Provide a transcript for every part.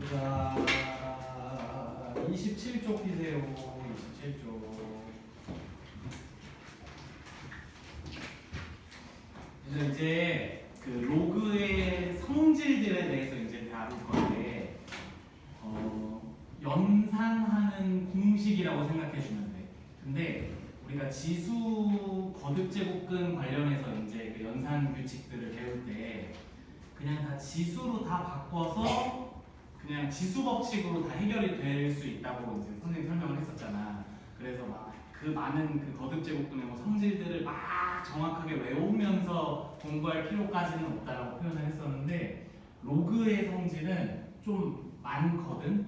자, 27쪽 피세요. 27쪽. 이제 그 로그의 성질들에 대해서 이제 다룰 건데, 연산하는 공식이라고 생각해 주면 돼. 근데 우리가 지수 거듭 제곱근 관련해서 이제 그 연산 규칙들을 배울 때 그냥 다 지수로 다 바꿔서 그냥 지수 법칙으로 다 해결이 될 수 있다고 이제 선생님 설명을 했었잖아. 그래서 막 그 많은 그 거듭 제곱근의 뭐 성질들을 막 정확하게 외우면서 공부할 필요까지는 없다라고 표현을 했었는데, 로그의 성질은 좀 많거든.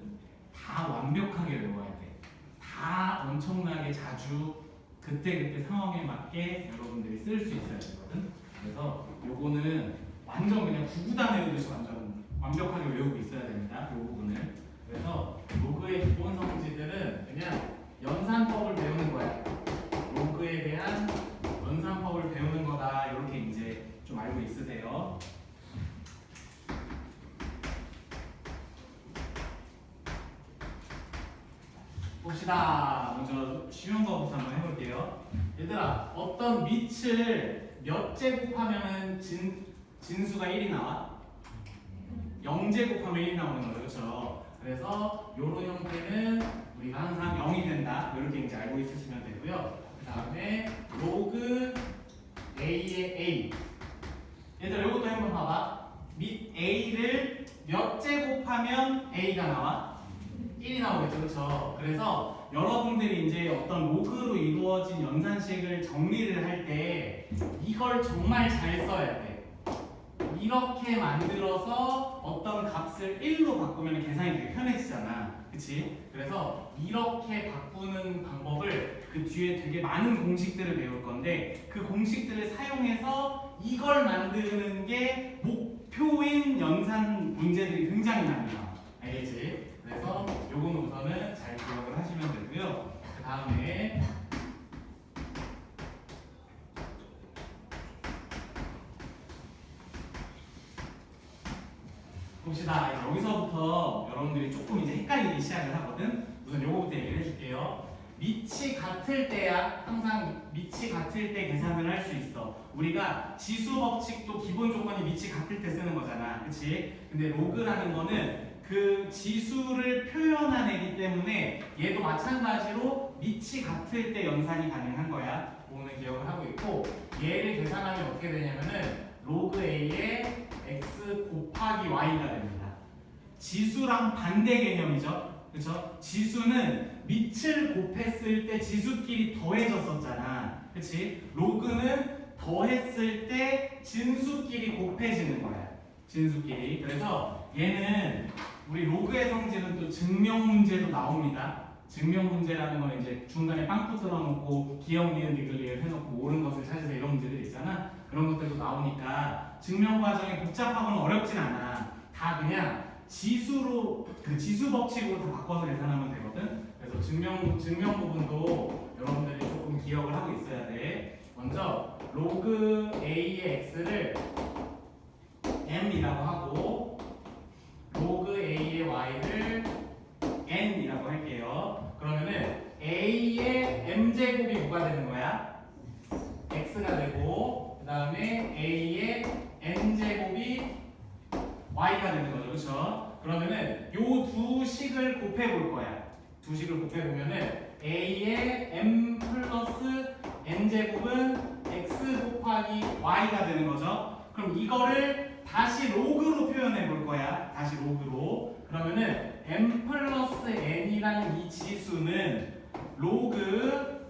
다 완벽하게 외워야 돼. 다 엄청나게 자주 그때 상황에 맞게 여러분들이 쓸 수 있어야 되거든. 그래서 요거는 완전 그냥 구구단 외우듯이 완전 완벽하게 외우고 있어야 됩니다. 요 부분을. 그래서 로그의 기본 성질들은 그냥 연산법을 배우는 거야. 로그에 대한 연산법을 배우는 거다. 이렇게 이제 좀 알고 있으세요. 봅시다. 먼저 쉬운 거부터 한번 해볼게요. 얘들아, 어떤 밑을 몇 제곱하면 진수가 1이 나와? 0제곱하면 1이 나오는 거죠. 그렇죠? 그래서 이런 형태는 우리가 항상 0이 된다. 이렇게 이제 알고 있으시면 되고요. 그 다음에 로그 A의 A. 얘들아, 이것도 한번 봐봐. 밑 A를 몇 제곱하면 A가 나와? 1이 나오겠죠. 그렇죠? 그래서 여러분들이 이제 어떤 로그로 이루어진 연산식을 정리를 할 때 이걸 정말 잘 써야 돼. 이렇게 만들어서 어떤 값을 1로 바꾸면 계산이 되게 편해지잖아. 그치? 그래서 이렇게 바꾸는 방법을 그 뒤에 되게 많은 공식들을 배울 건데, 그 공식들을 사용해서 이걸 만드는 게 목표인 연산 문제들이 굉장히 많이 나와. 알겠지? 그래서 요거는 우선은 잘 기억을 하시면 되고요. 그 다음에 봅시다. 여기서부터 여러분들이 조금 이제 헷갈리기 시작을 하거든. 우선 요거부터 얘기를 해줄게요. 밑이 같을 때야 항상 밑이 같을 때 계산을 할 수 있어. 우리가 지수 법칙도 기본 조건이 밑이 같을 때 쓰는 거잖아. 그치? 근데 로그라는 거는 그 지수를 표현하기 때문에 얘도 마찬가지로 밑이 같을 때 연산이 가능한 거야. 그거는 기억을 하고 있고, 얘를 계산하면 어떻게 되냐면은 로그 A의 x 곱하기 y가 됩니다. 지수랑 반대 개념이죠. 그렇죠? 지수는 밑을 곱했을 때 지수끼리 더해졌었잖아. 그렇지? 로그는 더했을 때 진수끼리 곱해지는 거야. 진수끼리. 그래서 얘는 우리 로그의 성질은 또 증명 문제도 나옵니다. 증명 문제라는 건 이제 중간에 빵꾸 뚫어놓고 기억, 니은, 니글리을 해놓고 옳은 것을 찾으세요. 이런 문제들 있잖아. 그런 것들도 나오니까 증명 과정이 복잡하거나 어렵진 않아. 다 그냥 지수로, 그 지수 법칙으로 다 바꿔서 계산하면 되거든. 그래서 증명 부분도 여러분들이 조금 기억을 하고 있어야 돼. 먼저 로그 A의 X를 M이라고 하고 로그 A의 Y를 N이라고 할게요. 그러면은 A의 M제곱이 뭐가 되는 거야? X가 되고, 그 다음에 A의 N제곱이 Y가 되는 거죠. 그렇죠? 그러면은 요 두 식을 곱해 볼 거야. 두 식을 곱해 보면은 A의 M 플러스 N제곱은 X 곱하기 Y가 되는 거죠. 그럼 이거를 다시 로그로 표현해 볼 거야. 다시 로그로. 그러면은 M 플러스 N이라는 이 지수는 로그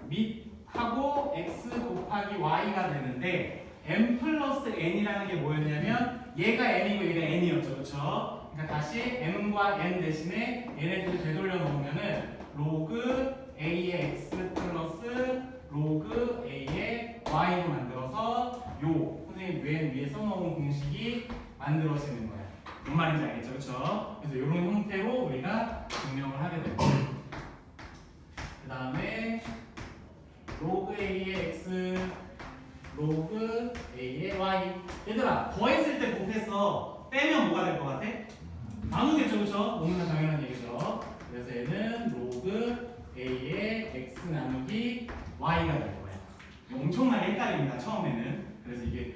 밑하고 X 곱하기 Y가 되는데, M 플러스 N이라는 게 뭐였냐면 얘가 M이고 얘가 N이었죠. 그렇죠? 그러니까 다시 M과 N 대신에 얘네들을 되돌려 놓으면은 로그 A의 X 플러스 로그 A의 Y로 만들어서 요 선생님 맨 위에 써놓은 공식이 만들어지는 거야. 뭔 말인지 알겠죠? 그렇죠? 그래서 이런 형태로 우리가 증명을 하게 됩니다. 그 다음에 로그 A의 X 로그 A의 Y. 얘들아, 더했을 때 곱했어. 빼면 뭐가 될 것 같아? 나누겠죠, 그렇죠? 너무나 당연한 얘기죠. 그래서 얘는 로그 a의 x 나누기 y가 될 거예요. 엄청나게 헷갈립니다, 처음에는. 그래서 이게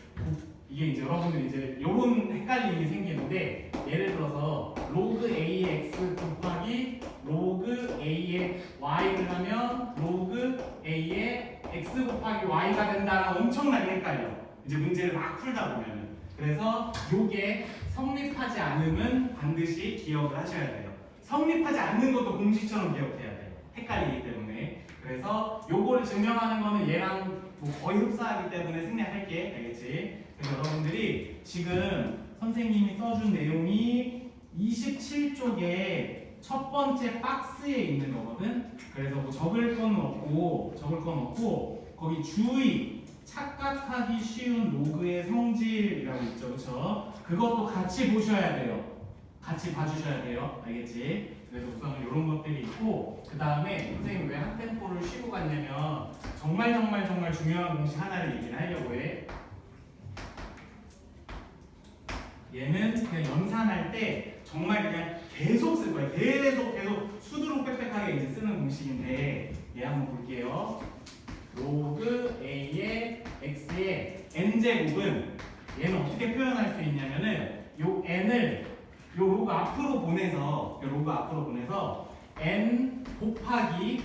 이제 여러분들 이제 이런 헷갈림이 생기는데, 예를 들어서 로그 a의 x 곱하기 로그 a의 y를 하면 로그 a의 x 곱하기 y가 된다라고 엄청나게 헷갈려. 이제 문제를 막 풀다 보면은. 그래서 요게 성립하지 않으면 반드시 기억을 하셔야 돼요. 성립하지 않는 것도 공식처럼 기억해야 돼요. 헷갈리기 때문에. 그래서 요거를 증명하는 거는 얘랑 뭐 거의 흡사하기 때문에 생략할게. 알겠지? 그래서 여러분들이 지금 선생님이 써준 내용이 27쪽에 첫 번째 박스에 있는 거거든. 그래서 뭐 적을 건 없고 거기 주의 착각하기 쉬운 로그의 성질이라고 있죠, 그렇죠? 그것도 같이 보셔야 돼요. 같이 봐주셔야 돼요, 알겠지? 그래서 우선 이런 것들이 있고, 그 다음에 선생님 왜 학템포를 쉬고 갔냐면 정말 중요한 공식 하나를 얘기를 하려고 해. 얘는 그냥 연산할 때 정말 그냥 계속 쓸 거예요. 계속 수두룩 빽빽하게 이제 쓰는 공식인데, 얘 한번 볼게요. 로그 a의 x의 n제곱은 얘는 어떻게 표현할 수 있냐면은 요 n을 요 로그 앞으로 보내서 n 곱하기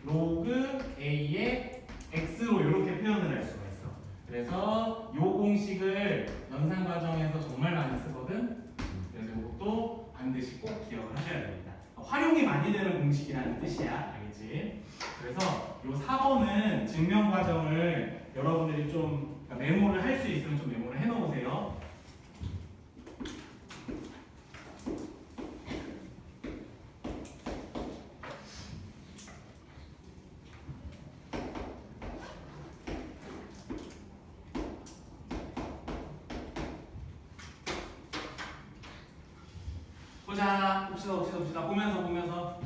로그 a의 x로 이렇게 표현을 할 수가 있어. 그래서 요 공식을 연산 과정에서 정말 많이 쓰거든. 그래서 이것도 반드시 꼭 기억을 하셔야 됩니다. 활용이 많이 되는 공식이라는 뜻이야. 알겠지? 그래서 요 4번은 증명 과정을 여러분들이 좀 메모를 할 수 있으면 좀 메모를 해 놓으세요. 보자. 봅시다. 보면서.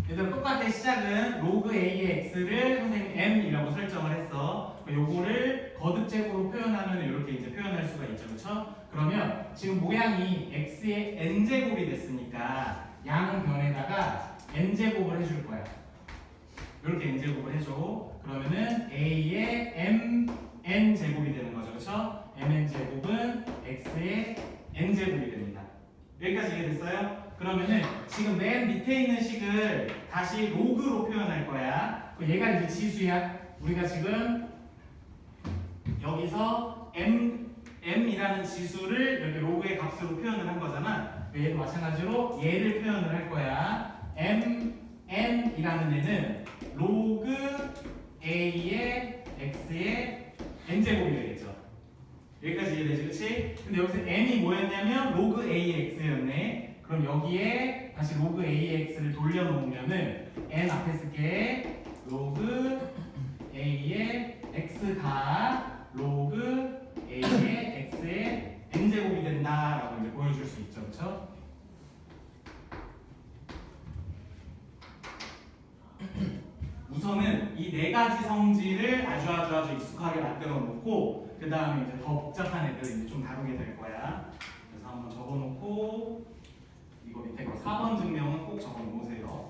얘들아 똑같아. 시작은 로그 a의 x를 선생님 m이라고 설정을 했어. 요거를 거듭제곱으로 표현하면 이렇게 이제 표현할 수가 있죠, 그렇죠? 그러면 지금 모양이 x의 n제곱이 됐으니까 양변에다가 n제곱을 해줄 거야. 이렇게 n제곱을 해줘. 그러면은 a의 mn제곱이 되는 거죠, 그렇죠? mn제곱은 x의 n제곱이 됩니다. 여기까지 이해됐어요? 그러면은 지금 맨 밑에 있는 식을 다시 로그로 표현할 거야. 얘가 이제 지수야. 우리가 지금 여기서 m이라는 지수를 이렇게 로그의 값으로 표현을 한 거잖아. 얘도 마찬가지로 얘를 표현을 할 거야. n이라는 애는 로그 a의 x의 n제곱이 되겠죠. 여기까지 이해되지, 그치? 근데 여기서 n이 뭐였냐면 로그 a의 x였네. 그럼 여기에 다시 로그 a의 x를 돌려놓으면은 n 앞에 쓸게. 로그 a의 x가 로그 a의 x의 n제곱이 된다라고 이제 보여줄 수 있죠, 그렇죠? 우선은 이 네 가지 성질을 아주 익숙하게 만들어 놓고, 그 다음에 이제 더 복잡한 애들 이제 좀 다루게 될 거야. 그래서 한번 적어 놓고, 이거 밑에 거 4번 증명은 꼭 적어 놓으세요.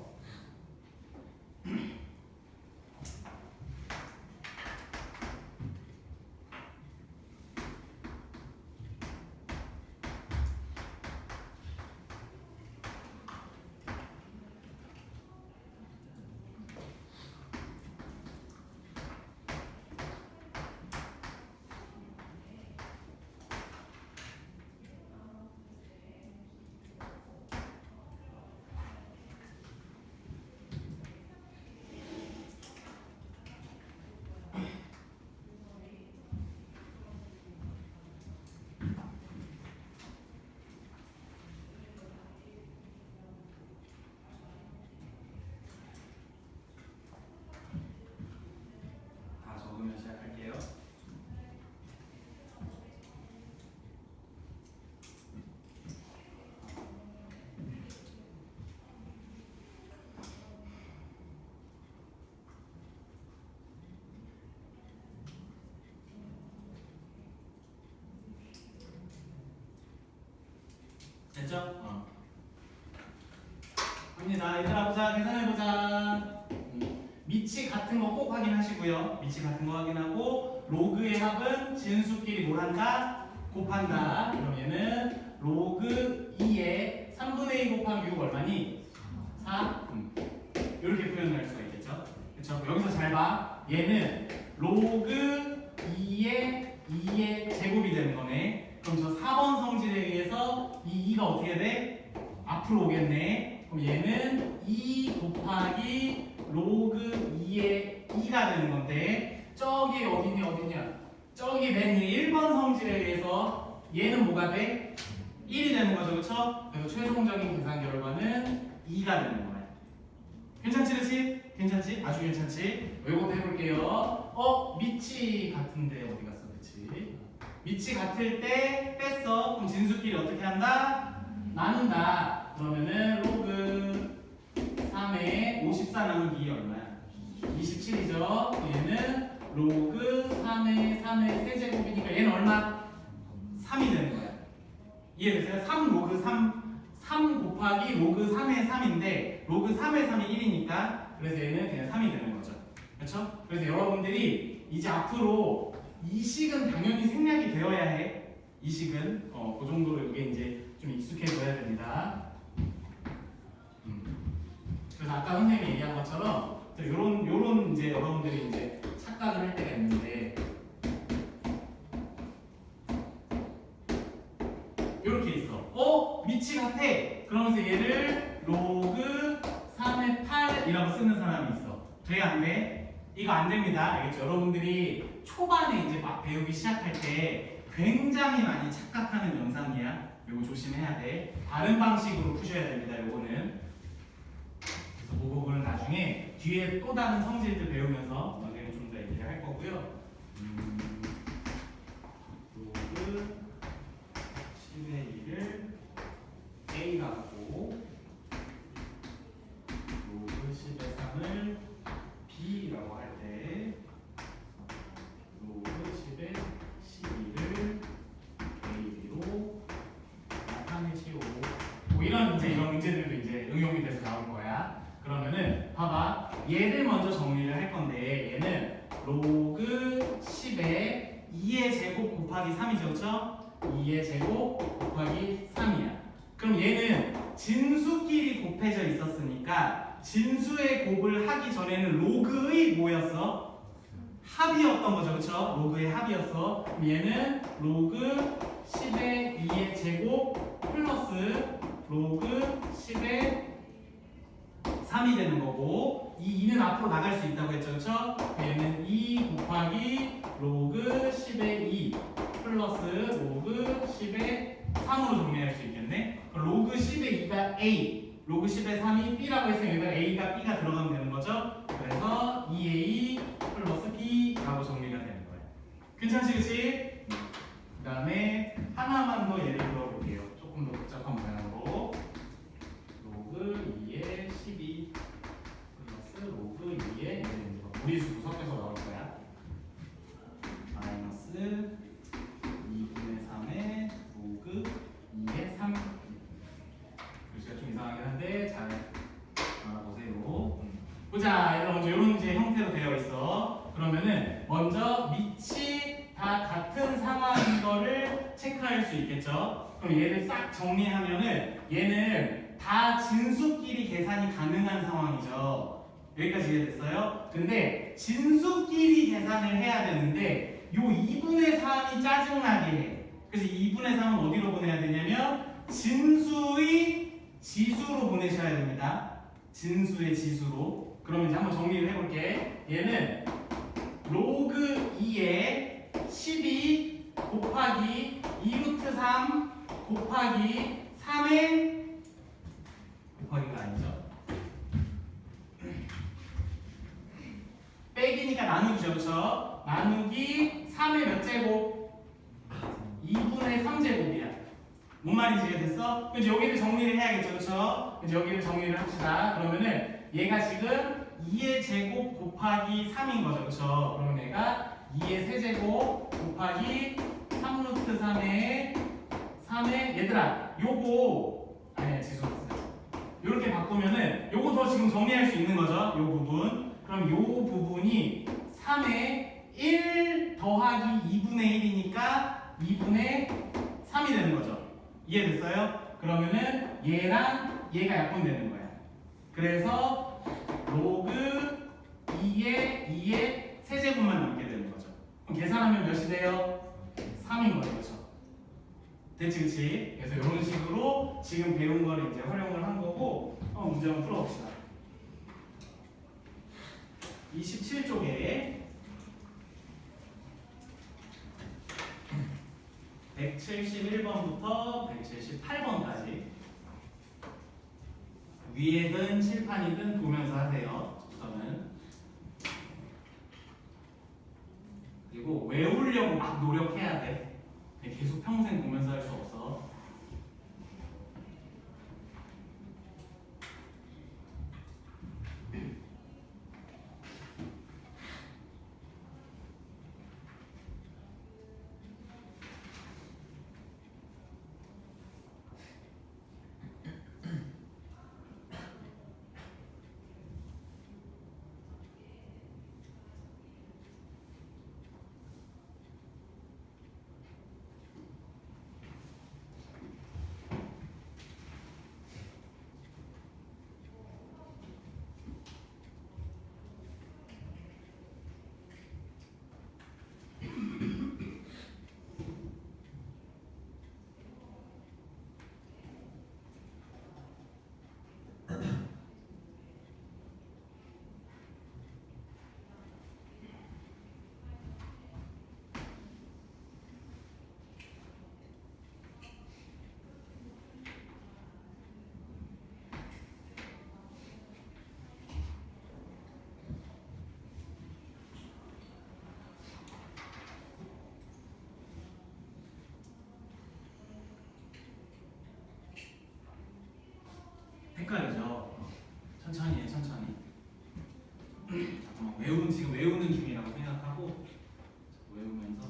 적으면 시작할게요. 됐죠? 갑니다. 얘들아 보자. 계산해보자. 밑이 같은 거 꼭 확인하시고요. 밑이 같은 거 확인하고 로그의 합은 진수끼리 뭘 한다? 곱한다. 그럼 얘는 로그 2에 3분의 2 곱하기 6 얼마니? 4? 이렇게 표현할 수가 있겠죠. 그렇죠? 여기서 잘 봐. 얘는 로그 2의 제곱이 되는 거네. 그럼 저 4번 성질에 의해서 이 2가 어떻게 돼? 앞으로 오겠네. 그럼 얘는 2 곱하기 로그 2의 2가 되는 건데 저기 어디냐? 저기 맨 위에 1번 성질에 의해서 얘는 뭐가 돼? 1이 되는 거죠. 그렇죠? 그래서 최종적인 계산 결과는 2가 되는 거야. 괜찮지, 그렇지? 괜찮지? 아주 괜찮지? 이것도 해볼게요. 밑이 같은데 어디 갔어, 그렇지? 밑이 같을 때 뺐어. 그럼 진수끼리 어떻게 한다? 나눈다. 그러면은 로그 3에 54 나누기 2 얼마야? 27이죠. 얘는 로그 3의 세제곱이니까 얘는 얼마? 3이 되는 거야. 이해됐어요? 3 로그 3 곱하기 로그 3의 3인데 로그 3의 3이 1이니까 그래서 얘는 그냥 3이 되는 거죠. 그렇죠? 그래서 여러분들이 이제 앞으로 이식은 당연히 생략이 되어야 해. 이식은 그 정도로 이게 이제 좀 익숙해져야 됩니다. 그래서 아까 선생님이 얘기한 것처럼 요런 이제 여러분들이 이제 착각을 할 때가 있는데 요렇게 있어. 밑이 같아. 그러면서 얘를 로그 3의 8이라고 쓰는 사람이 있어. 돼? 안 돼? 이거 안 됩니다. 알겠죠? 여러분들이 초반에 이제 막 배우기 시작할 때 굉장히 많이 착각하는 영상이야. 요거 조심해야 돼. 다른 방식으로 푸셔야 됩니다. 요거는. 그래서 그 부분은 나중에 뒤에 또 다른 성질들 배우면서 너네는 좀 더 얘기를 할 거고요. 로그 10의 2를 A가 하고 로그 10의 3을 B라고 할 때 로그 10의 12를 AB로 나타내 치고 뭐 이런 문제들도 이제 응용이 돼서 나올 거야. 그러면은 봐봐. 얘를 먼저 정리를 할 건데 얘는 로그 10의 2의 제곱 곱하기 3이죠. 그렇죠? 2의 제곱 곱하기 3이야. 그럼 얘는 진수끼리 곱해져 있었으니까 진수의 곱을 하기 전에는 로그의 뭐였어? 합이었던 거죠. 그렇죠? 로그의 합이었어. 그럼 얘는 로그 10의 2의 제곱 플러스 로그 10의 3이 되는 거고 이 2는 앞으로 나갈 수 있다고 했죠. 그렇죠? 얘는 2 곱하기 로그 10의 2 플러스 로그 10의 3으로 정리할 수 있겠네. 로그 10의 2가 A, 로그 10의 3이 B라고 했으면 여기다 A가 B가 들어가면 되는 거죠. 그래서 2A 플러스 B라고 정리가 되는 거예요. 괜찮지, 그치? 그 다음에 하나만 더 예를 들어볼게요. 조금 더 복잡한 모양으로 로그 2의 12 플러스 로그 2의 무리수 섞여서 나올 거야. 마이너스 2분의 3의 로그 2의 3. 글씨가 좀 이상하긴 한데 잘 알아보세요. 보자. 얘들아 먼저 이런 이제 형태로 되어 있어. 그러면은 먼저 밑이 다 같은 상황인 거를 체크할 수 있겠죠. 그럼 얘를 싹 정리하면은 얘는 다 진수끼리 계산이 가능한 상황이죠. 여기까지 이해됐어요? 근데 진수끼리 계산을 해야 되는데 요 2분의 3이 짜증나게 해. 그래서 2분의 3은 어디로 보내야 되냐면 진수의 지수로 보내셔야 됩니다. 진수의 지수로. 그러면 이제 한번 정리를 해볼게. 얘는 로그 2에 12 곱하기 2루트 3 곱하기 3의 곱하기가 아니죠. 빼기니까 나누기죠. 그렇죠? 나누기 3의 몇 제곱? 2분의 3제곱이야. 뭔 말인지 이해됐어? 그래서 여기를 정리를 해야겠죠. 그렇죠? 그래서 여기를 정리를 합시다. 그러면은 얘가 지금 2의 제곱 곱하기 3인 거죠. 그렇죠? 그러면 얘가 2의 세제곱 곱하기 3루트 3의 얘들아 요거 아니야 지수 요 이렇게 바꾸면은 요거 더 지금 정리할 수 있는 거죠. 요 부분. 그럼 요 부분이 3의 1 더하기 2분의 1이니까 2분의 3이 되는 거죠. 이해됐어요? 그러면은 얘랑 얘가 약분되는 거야. 그래서 로그 2의 세제곱만 남게 되는 거죠. 그럼 계산하면 몇이 돼요? 3인 거죠. 그렇죠? 됐지, 그치? 그래서 이런 식으로 지금 배운 거를 이제 활용을 한 거고, 문제 한번 풀어봅시다. 27쪽에 171번부터 178번까지 위에든 칠판이든 보면서 하세요. 우선은. 그리고 외우려고 막 노력해야 돼. 계속 평생 보면서 할 수 없어. 헷갈리죠? 천천히 해, 천천히. 잠깐만, 지금 외우는 중이라고 생각하고 외우면서.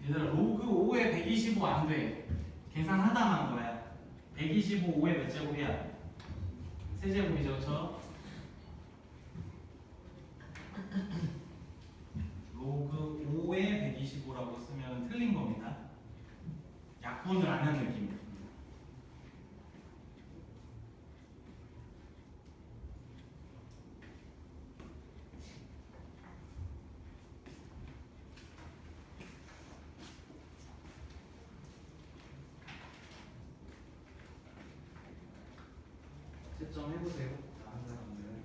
얘들아, 로그 5에 125 안 돼. 계산하다만 거야. 125 5에 몇 제곱이야? 세제곱이죠, 그렇죠? 로그 5에 125라고 쓰면 틀린 겁니다. 약분을 안 하는 느낌. 채점 해보세요. 다른 사람들은.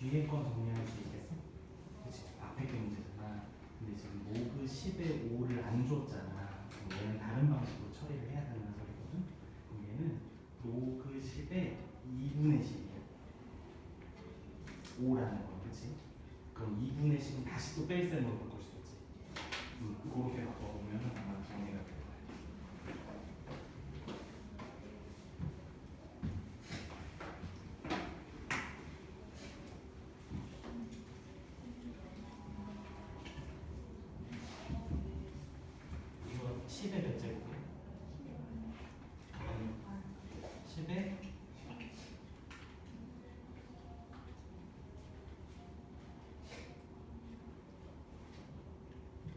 뒤에 건 정리할 수 있겠어? 그치? 앞에 게 문제잖아. 근데 지금 로그 10에 5를 안 줬잖아. 그럼 얘는 다른 방식으로 처리를 해야 된다는 소리거든. 그럼 얘는 로그 10에 2분의 10이야. 5라는 거, 그치? 그럼 2분의 10은 다시 또 뺄셈으로 바꿀 수 있지. 그렇게 바꿔보면 아마 정리가 될 거야. 이거 10의 몇 제곱이야? 10의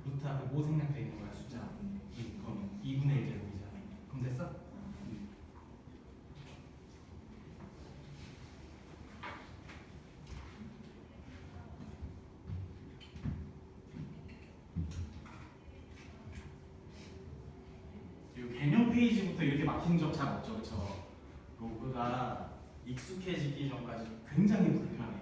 루트 앞에 뭐 생략되어 있는 거야, 숫자? 그럼 2분의 1 제곱이잖아. 그럼 됐어? 이 개념 페이지부터 이렇게 막힌 적 잘 없죠, 그렇죠? 로그가 익숙해지기 전까지 굉장히 불편해.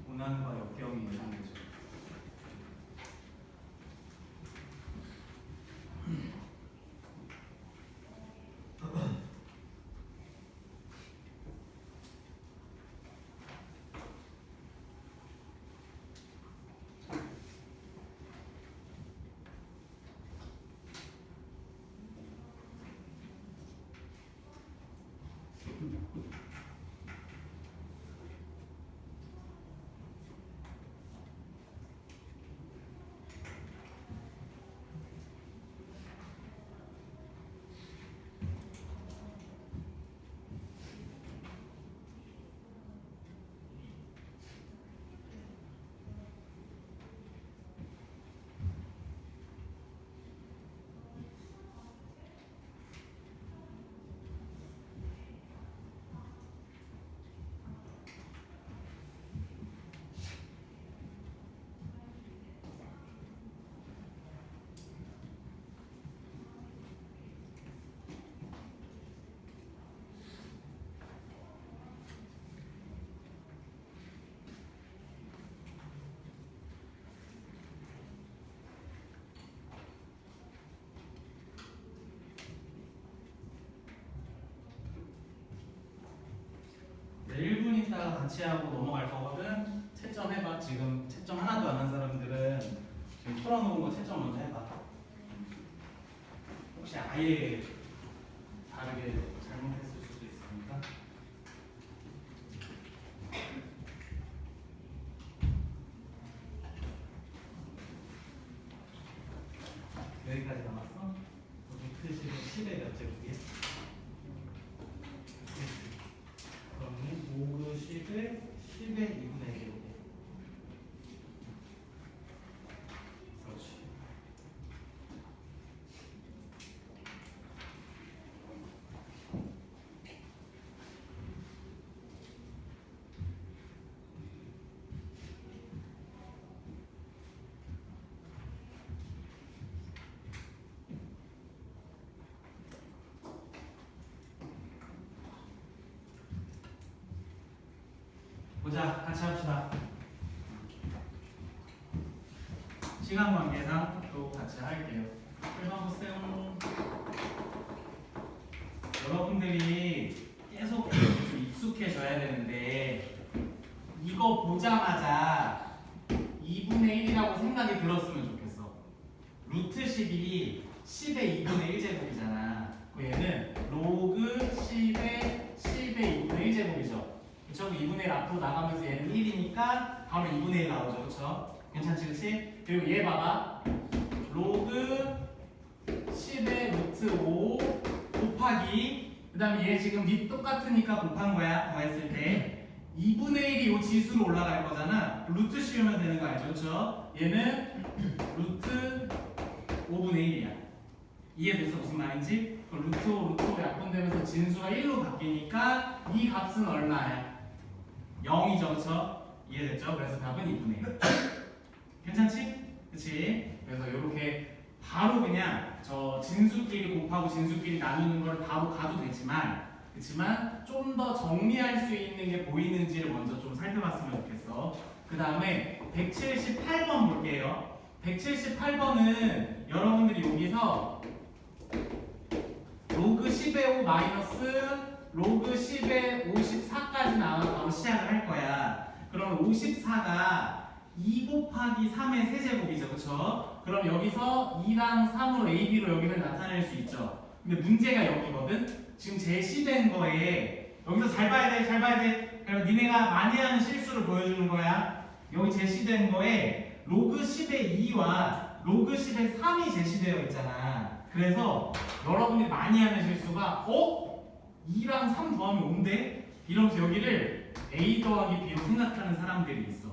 고난과 역경이 있는 거죠. 네, 1분 있다가 같이 하고 넘어갈 거거든. 채점 해봐. 지금 채점 하나도 안 한 사람들은 지금 풀어놓은 거 채점 먼저 해봐. 혹시 아예 다르게 잘못했을 수도 있으니까. 여기까지 남았어? 루트식은 10의 몇 제곱이야? 그러면 로그 10을 10의 2분의 1제곱이야. 그렇지. 보자, 같이 합시다. 시간 관계상 또 같이 할게요. 풀어보세요. 여러분들이 계속 좀 익숙해져야 되는데 이거 보자마자 2분의 1이라고 생각이 들었으면 좋겠어. 루트 11이 10의 2분의 1제곱이잖아. 얘는 로그 10의 2분의 1제곱이죠. 그쵸? 2분의 1 앞으로 나가면서 얘는 1이니까 바로 2분의 1 나오죠. 그쵸? 괜찮지? 그치? 그리고 얘 봐봐. 로그 10의 루트 5 곱하기 그 다음에 얘 지금 밑 똑같으니까 곱한 거야. 더했을 때 2분의 1이 이 지수로 올라갈 거잖아. 루트 씌우면 되는 거 알죠? 그쵸? 얘는 루트 5분의 1이야. 이해됐어? 무슨 말인지? 루트 5, 루트 5 약분되면서 진수가 1로 바뀌니까 이 값은 얼마야? 0이죠, 그쵸? 이해됐죠? 그래서 답은 2분의 1. 괜찮지? 그치? 그래서 이렇게 바로 그냥 저 진수끼리 곱하고 진수끼리 나누는 걸 바로 가도 되지만 그렇지만 좀 더 정리할 수 있는 게 보이는지를 먼저 좀 살펴봤으면 좋겠어. 그 다음에 178번 볼게요. 178번은 여러분들이 여기서 로그 10의 5 마이너스 로그 10의 54까지 나와서 바로 시작을 할 거야. 그러면 54가 2 곱하기 3의 세제곱이죠. 그쵸? 그럼 여기서 2랑 3으로 AB로 여기를 나타낼 수 있죠. 근데 문제가 여기거든? 지금 제시된 거에 여기서 잘 봐야 돼, 잘 봐야 돼. 그러면 니네가 많이 하는 실수를 보여주는 거야. 여기 제시된 거에 로그 10의 2와 로그 10의 3이 제시되어 있잖아. 그래서 여러분들이 많이 하는 실수가 2랑 3 더하면 5인데? 이러면서 여기를 A 더하기 B로 생각하는 사람들이 있어.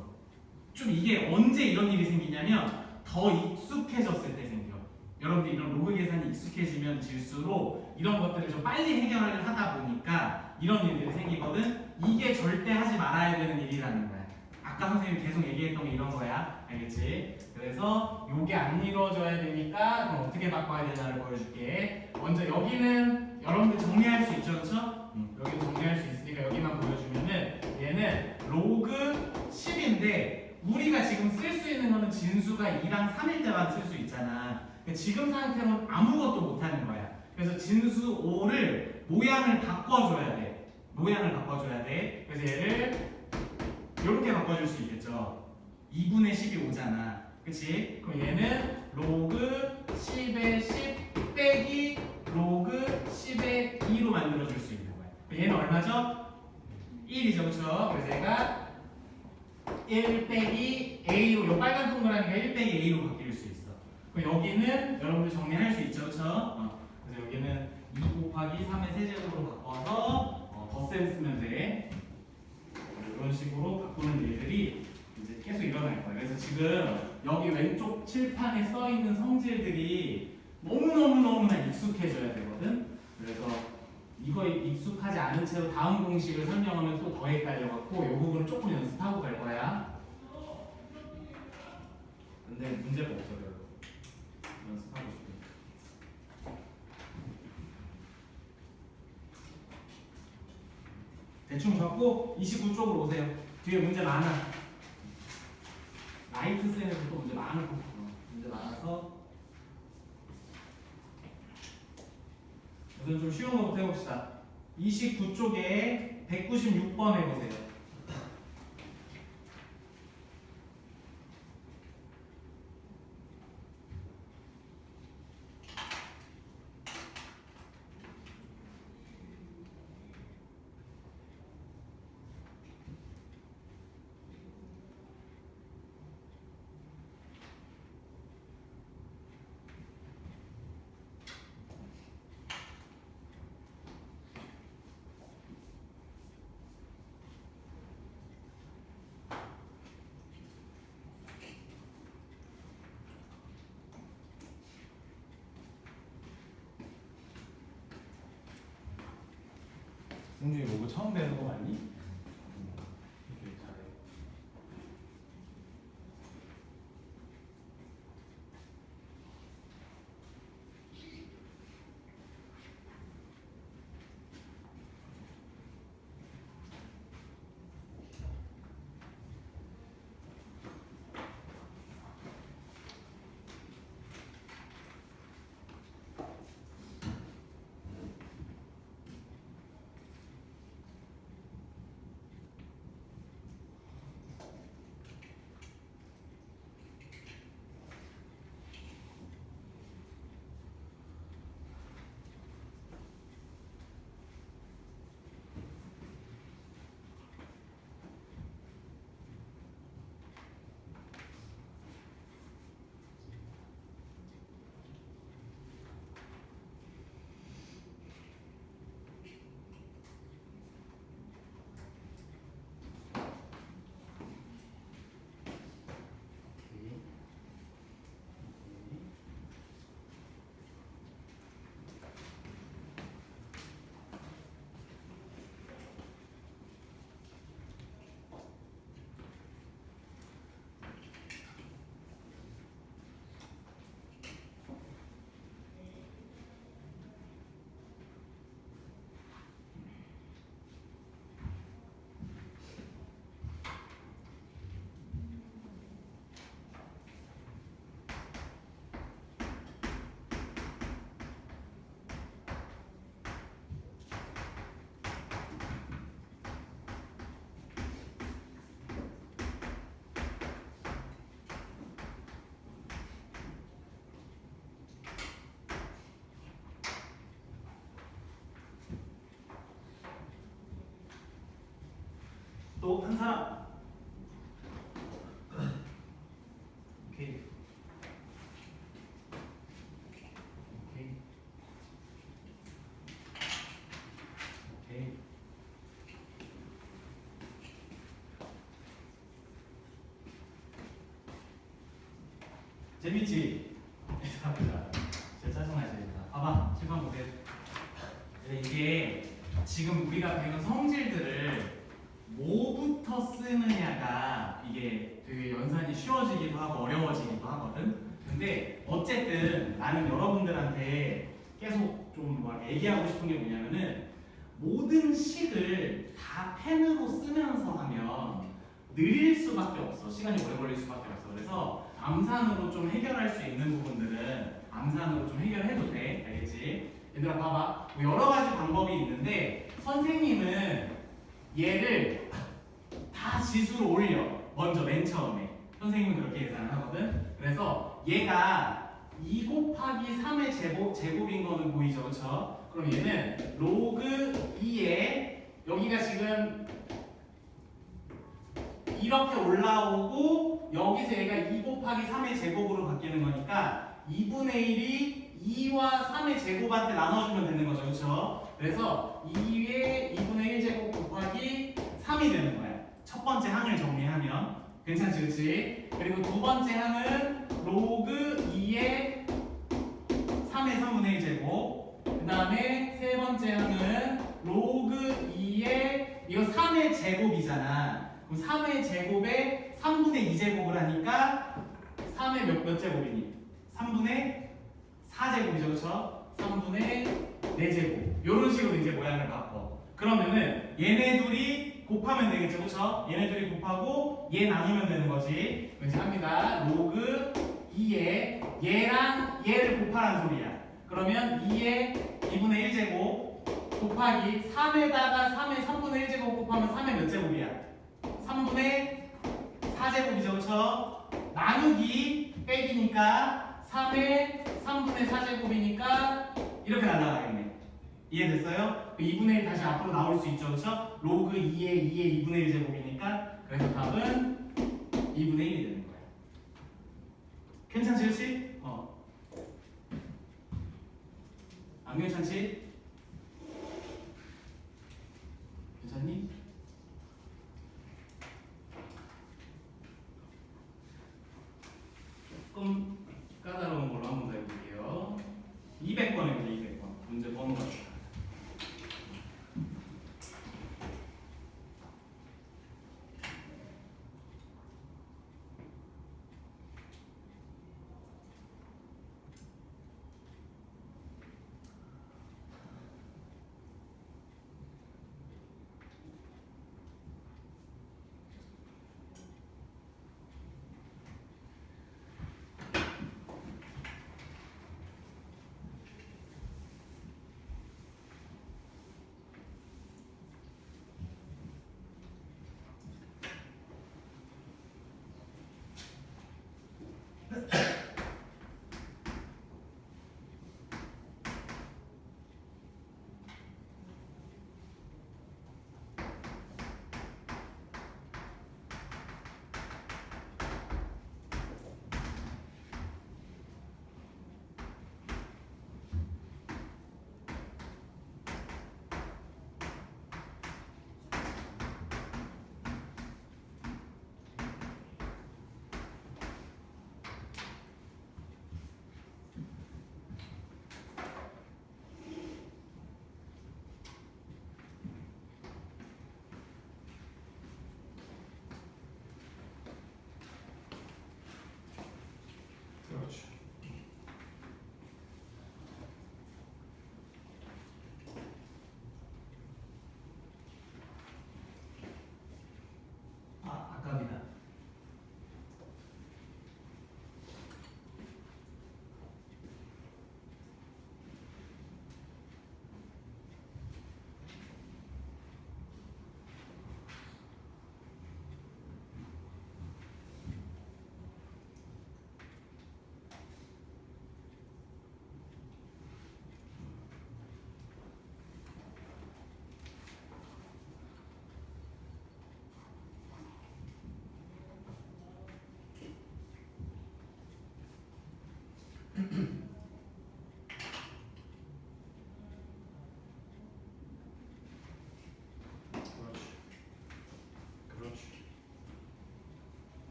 좀 이게 언제 이런 일이 생기냐면 더 익숙해졌을 때 생겨. 여러분들 이런 로그 계산이 익숙해지면 질수록 이런 것들을 좀 빨리 해결을 하다 보니까 이런 일들이 생기거든. 이게 절대 하지 말아야 되는 일이라는 거야. 아까 선생님이 계속 얘기했던 게 이런 거야. 알겠지? 그래서 이게 안 이루어져야 되니까 그럼 어떻게 바꿔야 되나를 보여줄게. 먼저 여기는 여러분들 정리할 수 있죠, 그렇죠? 여기는 정리할 수 있으니까 여기만 보여주면은 얘는 로그 10인데 우리가 지금 쓸 수 있는 거는 진수가 2랑 3일 때만 쓸 수 있잖아. 지금 상태로는 아무것도 못하는 거야. 그래서 진수 5를 모양을 바꿔줘야 돼. 모양을 바꿔줘야 돼. 그래서 얘를 이렇게 바꿔줄 수 있겠죠. 2분의 10이 5잖아. 그치? 그럼 얘는 로그 10의 10 빼기 로그 10의 2로 만들어줄 수 있는 거야. 얘는 얼마죠? 1이죠. 그쵸? 그래서 얘가 1 빼기 A로, 요 빨간 동그라미가 1 빼기 A로 바뀔 수 있어. 그럼 여기는 여러분들 정리할 수 있죠, 그쵸? 그래서 여기는 2 곱하기 3의 세제곱으로 바꿔서 덧셈 쓰면 돼. 이런 식으로 바꾸는 일들이 이제 계속 일어날 거예요. 그래서 지금 여기 왼쪽 칠판에 써 있는 성질들이 너무너무너무나 익숙해져야 되거든. 그래서 이거 익숙하지 않은 채로 다음 공식을 설명하면 또 더 헷갈려갖고 이 부분을 조금 연습하고 갈 거야. 근데 문제가 없어 별로. 연습하고 싶으니까. 대충 적고 29쪽으로 오세요. 뒤에 문제 많아. 라이트 쌤에서 또 문제 많고 문제 많아서 우선 좀 쉬운 거부터 해봅시다. 29쪽에 196번 해보세요. 승준이 로그 처음 배우는 거 맞니? 되게 잘해. 또 한 사람. 오케이. 오케이. 오케이. 재밌지? 얘들아 보자. 진짜 짜증나지? 봐봐. 실판 보세요. 이게 지금 우리가 배운 성질들을 뭐부터 쓰느냐가 이게 되게 연산이 쉬워지기도 하고 어려워지기도 하거든. 근데 어쨌든 나는 여러분들한테 계속 좀 막 얘기하고 싶은 게 뭐냐면은 모든 식을 다 펜으로 쓰면서 하면 느릴 수밖에 없어. 시간이 오래 걸릴 수밖에 없어. 그래서 암산으로 좀 해결할 수 있는 부분들은 암산으로 좀 해결해도 돼. 알겠지? 얘들아 봐봐. 뭐 여러 가지 방법이 있는데 선생님은 얘를 다 지수로 올려. 먼저 맨 처음에 선생님은 그렇게 계산을 하거든. 그래서 얘가 2 곱하기 3의 제곱인 거는 보이죠, 그렇죠? 그럼 얘는 로그 2에 여기가 지금 이렇게 올라오고 여기서 얘가 2 곱하기 3의 제곱으로 바뀌는 거니까 2분의 1이 2와 3의 제곱한테 나눠주면 되는 거죠, 그렇죠? 그래서 2의 2분의 1 제곱 곱하기 3이 되는 거야. 첫 번째 항을 정리하면 괜찮지, 그렇지? 그리고 두 번째 항은 로그 2의 3의 3분의 1 제곱. 그 다음에 세 번째 항은 로그 2의 이거 3의 제곱이잖아. 그럼 3의 제곱에 3분의 2 제곱을 하니까 3의 몇 제곱이니? 3분의 4제곱이죠, 그렇죠? 3분의 4제곱. 이런 식으로 이제 모양을 바꿔. 그러면은 얘네 둘이 곱하면 되겠죠, 그렇죠? 얘네 둘이 곱하고 얘 나누면 되는 거지. 이제 합니다. 로그 2에 얘랑 얘를 곱하라는 소리야. 그러면 2에 2분의 1제곱 곱하기 3에다가 3의 3분의 1제곱 곱하면 3의 몇 제곱이야? 3분의 4제곱이죠, 그렇죠? 나누기 빼기니까 3의 3분의 4제곱이니까 이렇게 날아가겠네. 이해됐어요? 2분의 1 다시 앞으로 나올 수 있죠, 그렇죠? 로그 2의 2분의 1 제곱이니까 그래서 답은 2분의 1이 되는 거야. 괜찮지, 그렇지? 안 괜찮지? 괜찮니? 조금 까다로운 걸로 한번 더 해볼게요. 200번입니다. 200번. 문제 번호가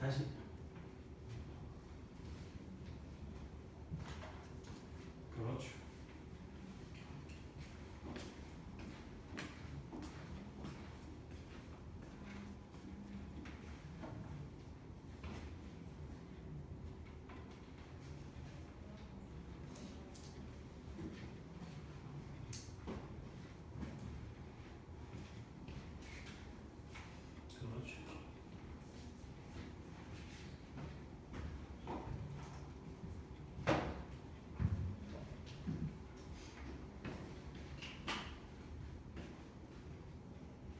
다시. 그렇죠. 그렇죠.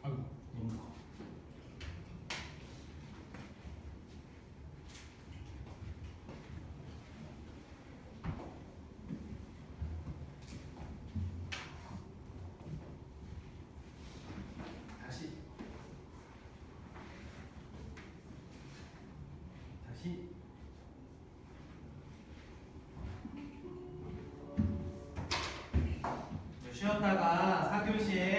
아이고 너무 커. 다시. 다시. 쉬었다가 4교시에